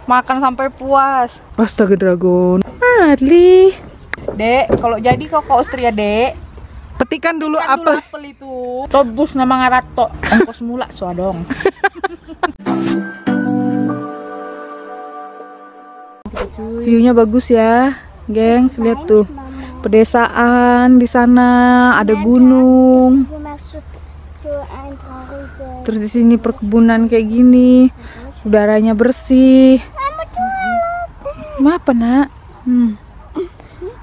Makan sampai puas. Astaga dragon. Adli. Dek, kalau jadi kok ke Austria, Dek. Petikan dulu apel. Apel itu. Tobus nama ngarato. Ongkos mula suadong. View-nya bagus ya, gengs. Lihat tuh. Pedesaan di sana, ada gunung. Terus di sini perkebunan kayak gini. Udaranya bersih. Apa nak?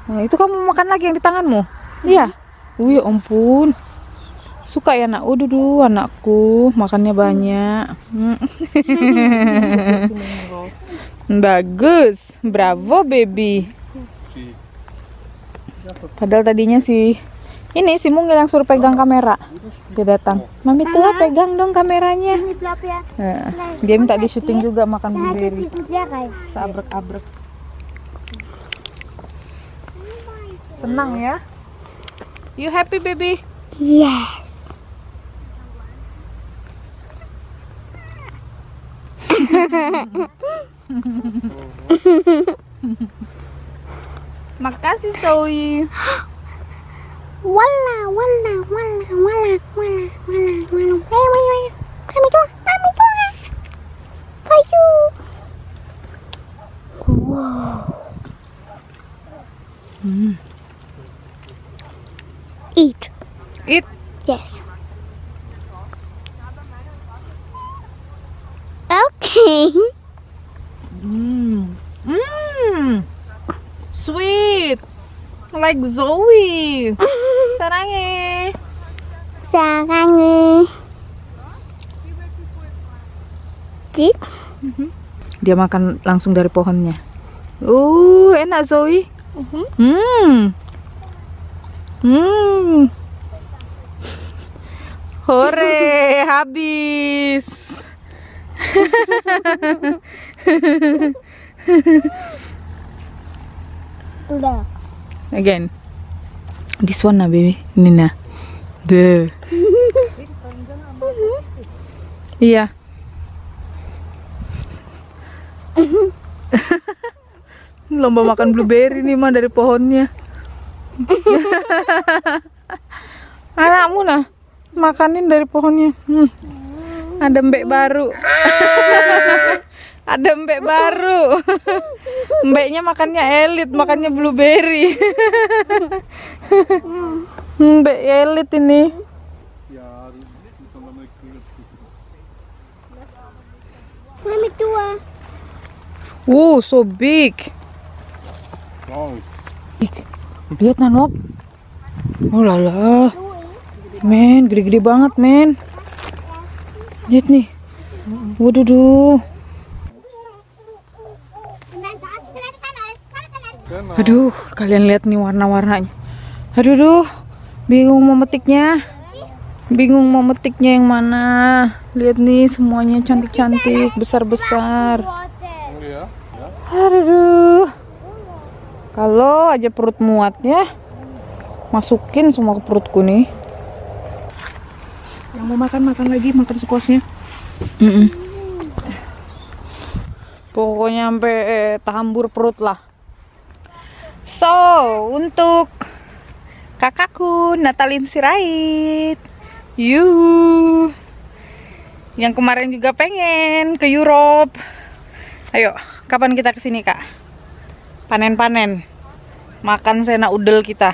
Nah, itu kamu makan lagi yang di tanganmu? Iya. Ya ampun. Suka ya nak? Duh, anakku makannya banyak. Bagus. Bravo baby. Padahal tadinya si Mungil yang suruh pegang kamera. Dia datang. Mami tuh pegang dong kameranya. Nah, dia minta di syuting juga makan blueberry. Seabrek-abrek. Senang ya? You happy baby? Yes. Makasih Zoe. Wala. Kami tuh. Payu. Wow. Eat. Yes. Okay. Sweet. Like Zoe. Sarangnya. Eat. Dia makan langsung dari pohonnya. Enak Zoe. Hore, habis. Udah. Again. This one nah baby. Ini nah. Deh. Iya. Lomba makan blueberry nih mah dari pohonnya. Anakmu nah makanin dari pohonnya. Ada mbek baru. Ada mbek baru. Mbeknya makannya elit, makannya blueberry. Mbek elit ini. Mami tua. So big. Wow. Lihat Nanop. Oh lala. Men, gede-gede banget, men. Lihat nih. Waduh. Aduh, kalian lihat nih warna-warnanya. Aduh, bingung mau metiknya. Bingung mau metiknya yang mana. Lihat nih, semuanya cantik-cantik, besar-besar. Aduh. Kalau aja perut muat ya, masukin semua ke perutku nih. Yang mau makan lagi, makan sepuasnya. Pokoknya sampai tahambur perut lah. So, untuk kakakku Natalin Sirait, yang kemarin juga pengen ke Europe. Ayo, kapan kita kesini kak? Panen-panen, makan sena udel kita.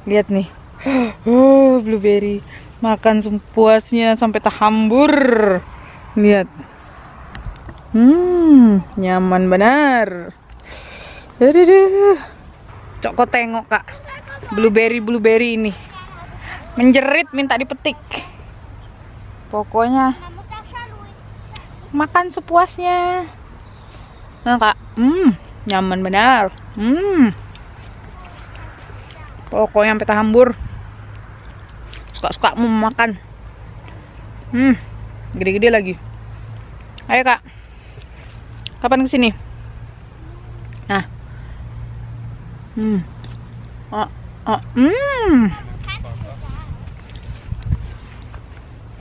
Lihat nih, blueberry, makan sepuasnya sampai tahambur. Lihat, nyaman benar. Aduh, Cok tengok kak, blueberry ini menjerit minta dipetik. Pokoknya makan sepuasnya. Nah kak, nyaman benar. Pokoknya sampai tahambur. Suka-suka mau makan. Gede-gede lagi. Ayo kak, kapan kesini? Nah.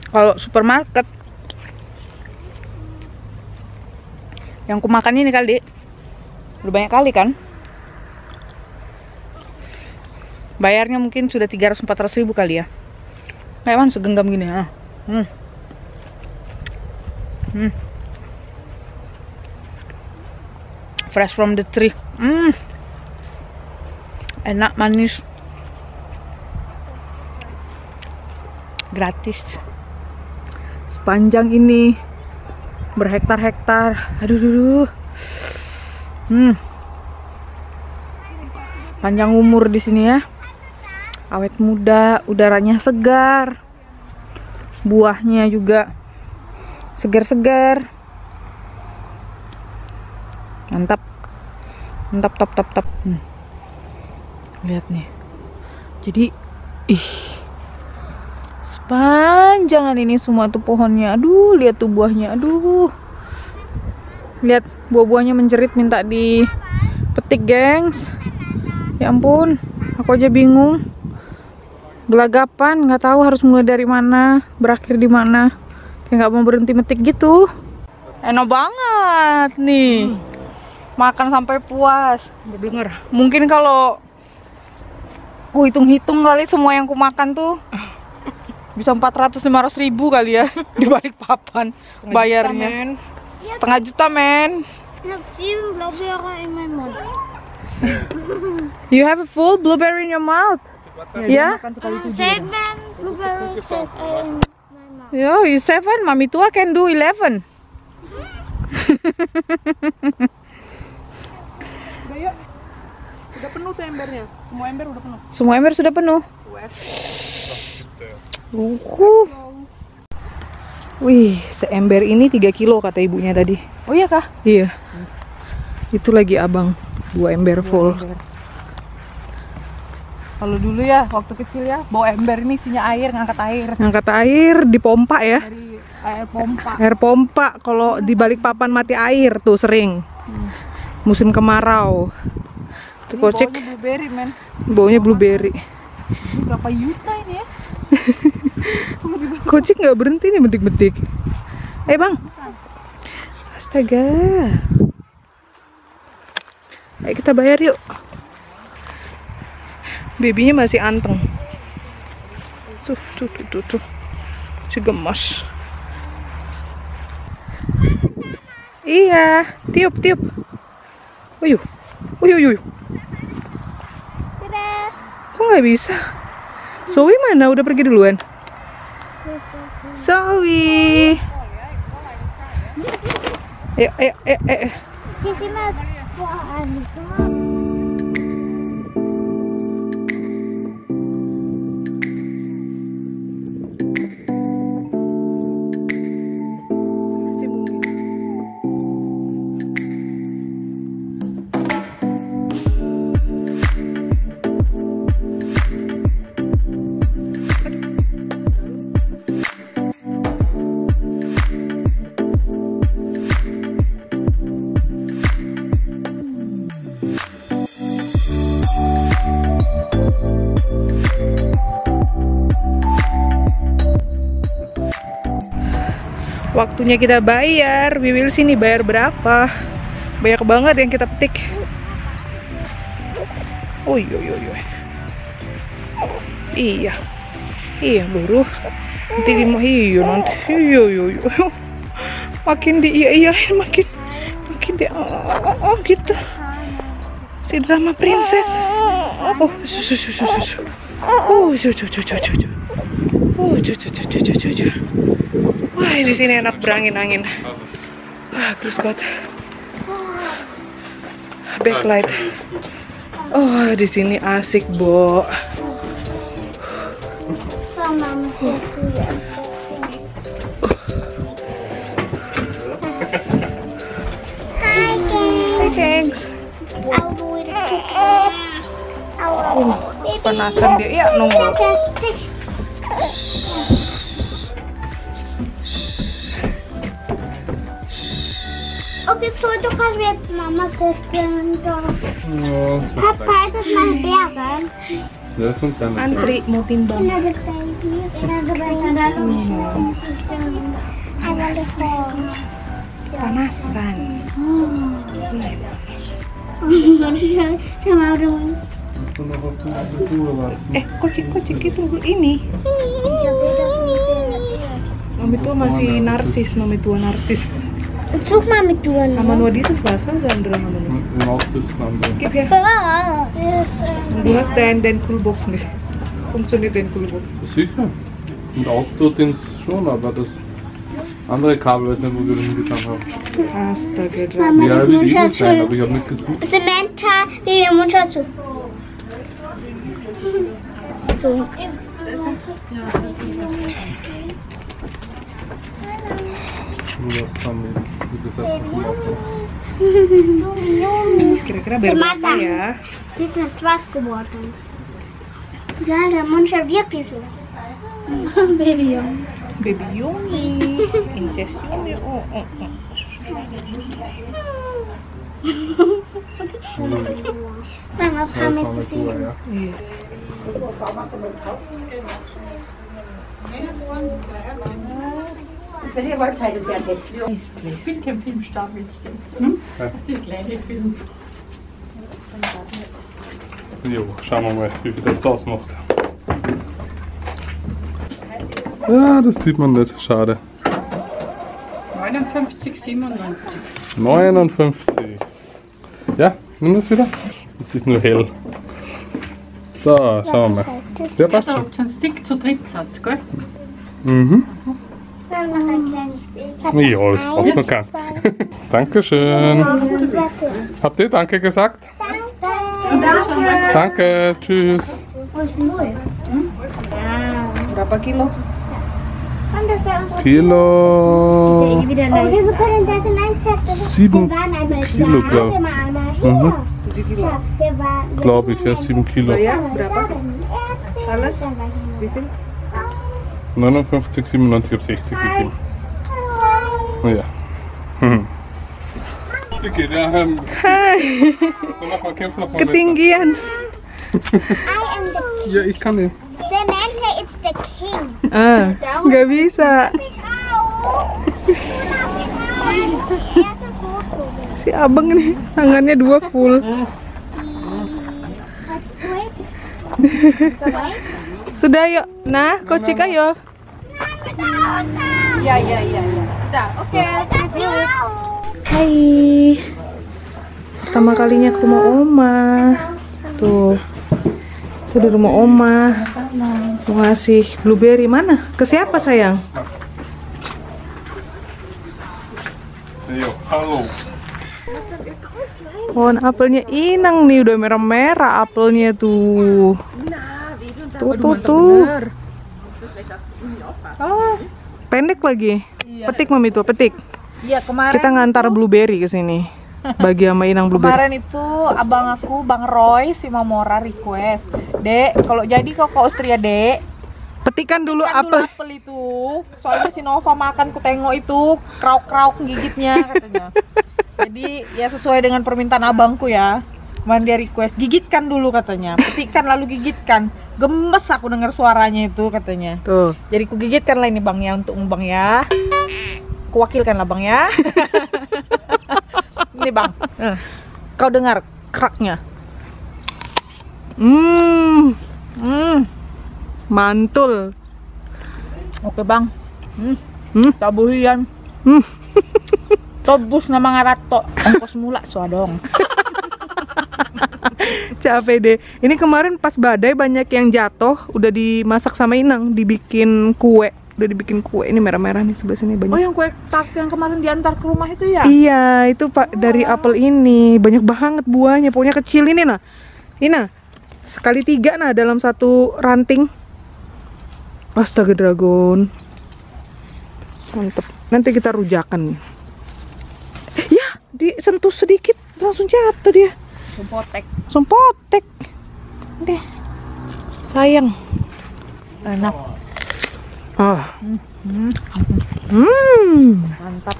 Kalau supermarket Yang ku makan ini kali, Dik. Udah banyak kali kan? Bayarnya mungkin sudah 300-400 ribu kali ya. Kayak mana segenggam gini ya. Fresh from the tree. Enak, manis. Gratis. Sepanjang ini berhektar-hektar. Aduh. Panjang umur di sini ya. Awet muda, udaranya segar. Buahnya juga segar-segar. Mantap. Mantap, top. Lihat nih. Jadi, sepanjangan ini semua tuh pohonnya. Aduh, lihat tuh buahnya. Aduh. Lihat buah-buahnya menjerit minta dipetik, gengs. Ya ampun, aku aja bingung. Gelagapan, nggak tahu harus mulai dari mana, berakhir di mana. Kayak nggak mau berhenti metik gitu. Enak banget nih. Makan sampai puas. Bener. Mungkin kalau ku hitung-hitung kali semua yang ku makan tuh bisa 400-500 ribu kali ya di Balikpapan bayarnya. Setengah juta, men. You have a full blueberry in your mouth. Ya? 7 blueberries in my mouth. Yo, you 7, mami tua can do 11. Udah yuk. Udah penuh tuh embernya. Semua ember udah penuh. Semua ember sudah penuh. Wih, seember ini 3 kilo kata ibunya tadi. Oh iya kah? Iya. Itu lagi abang, 2 ember full. Kalau dulu ya, waktu kecil ya, bawa ember ini isinya air, ngangkat air. Ngangkat air dipompa ya. Dari air pompa. Air pompa, kalau di Balikpapan mati air tuh sering. Musim kemarau. Tuh kocek, Baunya blueberry, men. baunya blueberry. Ini berapa juta ini ya? Kocek nggak berhenti nih betik-betik. Bang. Astaga. Ayo kita bayar yuk. Babynya masih anteng. Tuh. Si gemas. Iya, tiup. Uyuh. Kok nggak bisa? Zoe mana? Udah pergi duluan. Zoe. Ayo. Sisi mas, buahan. Waktunya kita bayar. Wiwil sini bayar berapa? Banyak banget yang kita petik. Oh iya. Iya baru. Nanti iya. Makin iya-iyain makin di gitu. Si drama princess. Oh, susu. Wah, di sini enak berangin-angin. Wah, Chris God. Backlight. Oh, di sini asik, Bo. Hi, thanks. Panasan dia. Ya, nongol. Oke, foto kan lihat mama kesini. Oh, Papa itu main dia kan? das ist ganz Antri mau timbang. Ini ada baby, ini ada bayi dalam. Ada phone. Panasan. Sama orang. Kocik itu ini. Mami tua masih narsis, mami tua narsis. Zoek maar met doen. Aman wat dieses Wasser dan dran aman. Im Auto ist ein anderer. Gib her. Du hast den Kühlbox nicht. Funktioniert den Kühlbox. Sicher. Im Auto-Dings schon, aber das andere Kabel weiß nicht, wo wir das hingetan haben. Astaga. Mama, Ja, das wie muss die ich sein, aber ich habe nicht gesucht. Samantha, wie muss ich zu? So. Das haben wir, wie gesagt, im Auto. Kira-kira biar berapa ya? Das ist was geworden. Ja, der Mund ist wirklich so. Baby. Baby Yumi. Inces Yumi. Mama, Ja, komm fahren wir jetzt drüber, ja. Ich bin kein Filmstarmädchen. Die kleine Film. Jo, schauen wir mal, wie viel das ausmacht. Ja, das sieht man nicht. Schade. 59, 97. 59. Ja, nimm das wieder. Es ist nur hell. So, schauen wir mal. Der passt Da schon. habt ihr einen Stick zu dritt, Satz, gell? Mhm. Wir haben noch ein kleines Bild. Ja, das braucht man keinen. Dankeschön. Habt ihr Danke gesagt? Danke. Danke, tschüss. Wo ist null? Berapa kilo? Und das wäre unsere Kilo. Oh, wir können das in ein Zettel. 7 Wir waren einmal Kilo, da, glaub. wir waren einmal hier. Mhm. 7 kilo. Ja, wir waren, Glaube ich, ja, 7 Kilo. Ya, berapa? Alles? Wie viel? 59, 97, ich habe 60 gegeben. Ja. Sie geht ja. Dann mach mal kämpfen noch mal mit. Ketinggian. I am the Ja, ich kann nicht. Samantha is the king. Nggak bisa. Erste Foto. Si abang nih tangannya 2 full. Sudah yuk. Nah, kocik ayo. Ja. Sudah, oke. Hai. Pertama kalinya ke rumah Oma. Tuh. Tuh di rumah Oma. Mau ngasih blueberry mana? Ke siapa sayang? Jo, hallo. Pohon apelnya Inang nih udah merah-merah apelnya tuh. Tuh. Oh, pendek lagi. Petik mami tuh, petik. Iya, kemarin Kita ngantar blueberry ke sini. Bagi sama Inang blueberry. kemarin itu abang aku, Bang Roy, si Mamora request, Dek, kalau jadi kau ke Austria, Dek, Petikan dulu kan dulu apel. apel itu. Soalnya si Nova makan, ku tengok itu krauk-krauk gigitnya katanya. Jadi ya sesuai dengan permintaan abangku ya. Kemarin dia request, gigitkan dulu katanya. Petikan lalu gigitkan. Gemes aku dengar suaranya itu katanya. Tuh. Jadi ku gigitkan lah ini Bang ya, untuk Bang ya. Kuwakilkan lah Bang ya. Ini Bang. Kau dengar kraknya. Mantul. Oke Bang. Tabuhian. Tobus na mga rato. Ongkos mula dong. Capek deh. Ini kemarin pas badai banyak yang jatuh, udah dimasak sama Inang, dibikin kue. Udah dibikin kue. Ini merah-merah nih sebelah sini banyak. Oh yang kue tart yang kemarin diantar ke rumah itu ya? Iya, itu Pak dari apel ini. Banyak banget buahnya, pokoknya kecil ini nah. Ini sekali 3 nah dalam satu ranting. Astaga dragon. Mantep. Nanti kita rujakan. Ya, disentuh sedikit langsung jatuh dia. Sempotek. Sempotek. Deh. Sayang. Enak. Ah. Mantap.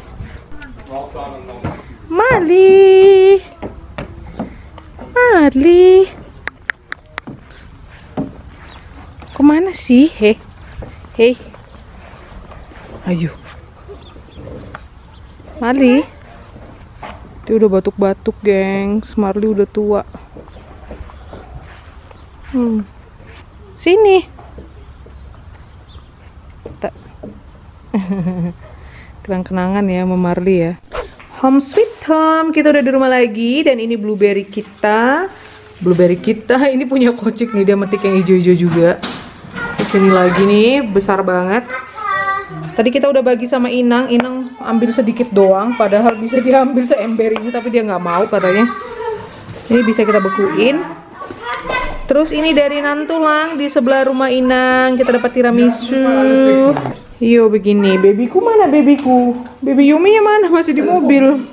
Mali. Kemana sih? Hei. Ayo. Marley. Dia udah batuk-batuk, gengs. Marley udah tua. Sini. Kenang-kenangan ya sama Marley ya. Home sweet home. Kita udah di rumah lagi dan ini blueberry kita. Ini punya Kocik nih, dia metik yang hijau-hijau juga. Kesini lagi nih, besar banget. Tadi kita udah bagi sama Inang ambil sedikit doang, padahal bisa diambil seember ini, tapi dia nggak mau katanya. Ini bisa kita bekuin. Terus ini dari Nantulang di sebelah rumah Inang, kita dapat tiramisu. Yo begini, babyku mana babyku? Baby Yuminya mana? Masih di mobil.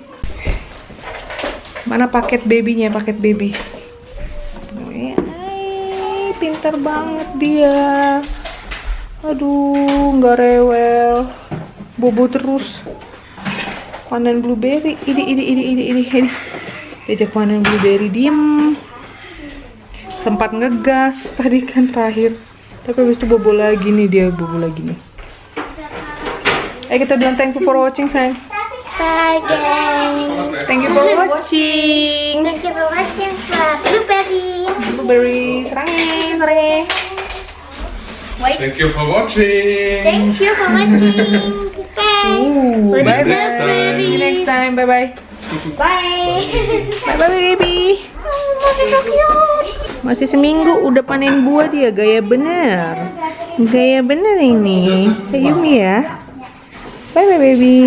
Mana paket babynya? Paket baby. Pintar banget dia. Aduh, nggak rewel. Bobo terus. Panen blueberry. Ini. Diajak panen blueberry, diem. Sempat ngegas tadi kan terakhir. Tapi habis itu bobo lagi nih dia, bobo lagi nih. Kita bilang thank you for watching, sayang. Bye guys. Thank you for watching. Thank you for watching blueberry. Blueberry, serangnya. Thank you for watching. Thank you for watching. Okay. Bye bye. See you next time. Bye bye. Bye. Bye bye baby. Masih so cute. Masih seminggu udah panen buah dia, gaya bener. Gaya bener ini. Kayak Yumi ya. Bye bye baby.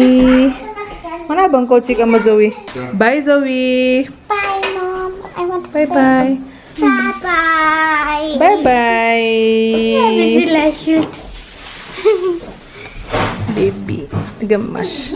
Mana Abang Kocik sama Zoe? Bye Zoe. Bye mom. I want to Bye bye. Bye bye. Bye bye. Cute. Baby gemas.